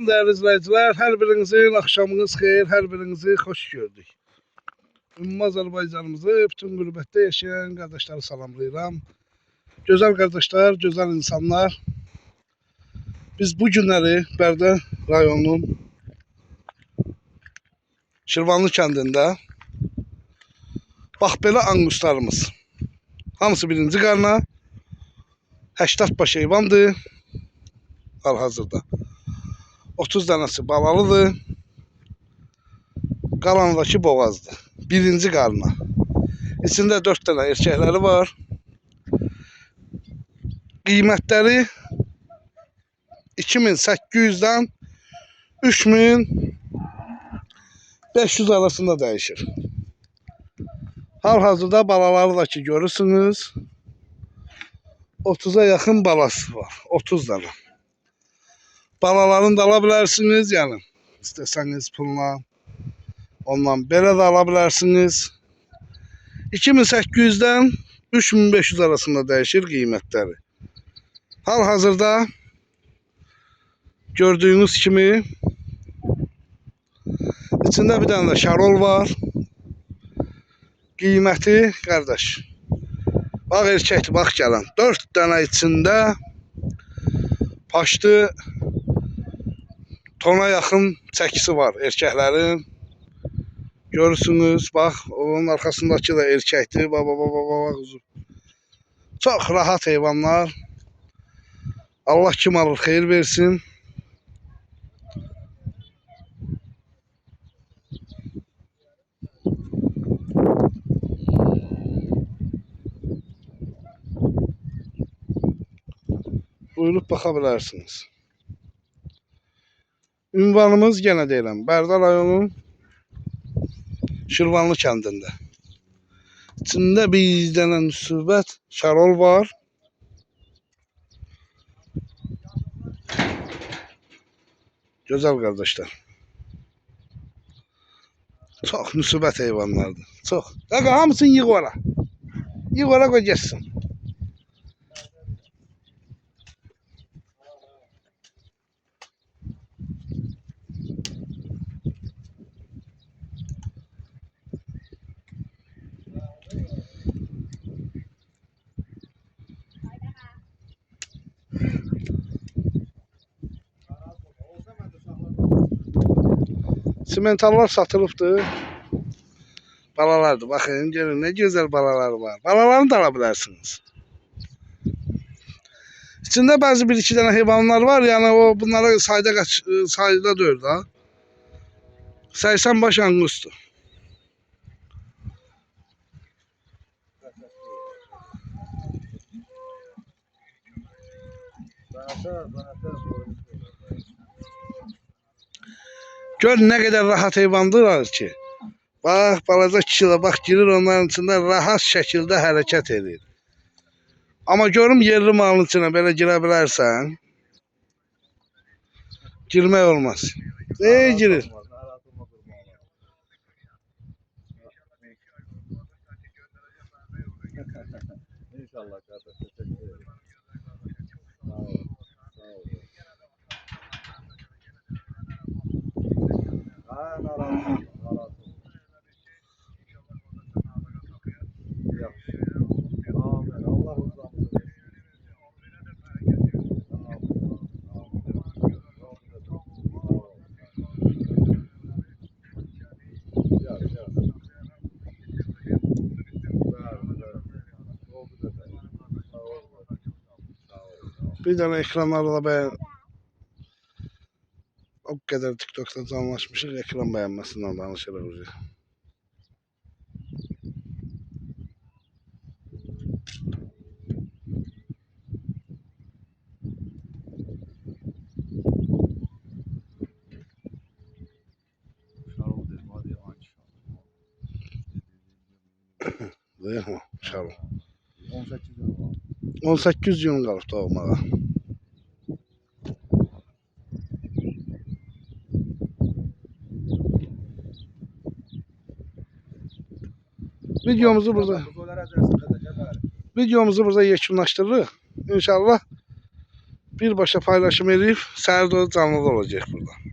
Değerli izleyiciler, her birinizin akşamınız xeyir, her birinizi hoş gördük. Ümumi Azərbaycanımızı, bütün qürbətdə yaşayan qardaşları salamlayıram. Gözəl qardaşlar, gözəl insanlar. Biz bu günləri Bərdə rayonunun Şirvanlı kəndində bax belə anguslarımız. Hamısı birinci qarna, 80 baş heyvandır hal-hazırda. 30 dənəsi balalıdır. Qalanındakı boğazdır. Birinci qarna. İçində 4 dənə erkəkləri var. Qiymətləri 2800-dən 3500 arasında dəyişir. Hal-hazırda balaları da ki görürsünüz. 30'a yaxın balası var. 30 dənə. Balalarını da ala bilərsiniz, yəni istəsəniz pulla. Ondan belə də ala bilərsiniz. 2800-dən 3500 arasında dəyişir qiymətləri. Hal-hazırda gördüyünüz kimi içində bir dənə də şarol var. Qiyməti qardaş. Bax erkəkdir, bax gələn. 4 dənə içində paşdı tona yaxın çəkisi var erkəklərin. Görürsünüz, bax onun arxasındakı da erkəkdir. Bax. Çox rahat heyvanlar. Allah kim alır xeyir versin. Buyurub baxa bilərsiniz. Ünvanımız yenə deyirəm, Bərdə rayonunun Şirvanlı kəndində. İçində bir dənə müsibət şarol var. Gözəl qardaşlar. Çox müsibət heyvanlardır. Çox. Qaqa hamısını yığ ora. Yığ ora qoy getsin. Simentallar satılıbdır. Balalardır. Baxın, görün ne güzel balalar var. Balalarını da ala bilərsiniz. İçində bəzi bir iki dənə heyvanlar var. Yəni o bunlara sayda deyil da. 80 baş angustur. Gör ne kadar rahat heyvandılar ki. Bax, balaca kişi də bax girir onların içində rahat şəkildə hərəkət edir. Amma görüm yerli malın içinə belə girə bilərsən. Girmək olmaz. Girir. İnşallah kardeş. Teşekkür ederim. Bir tane ekranlarla beğen. O kadar TikTok'ta canlaşmışıq, ekran bəyənməsindən danışırıq bizi. Değil mi? Şarol. 18 gün qalıb doğmağa. Videomuzu burada yekunlaşdırırıq. İnşallah birbaşa paylaşım edib, səhər doğru canlı da olacaq burada.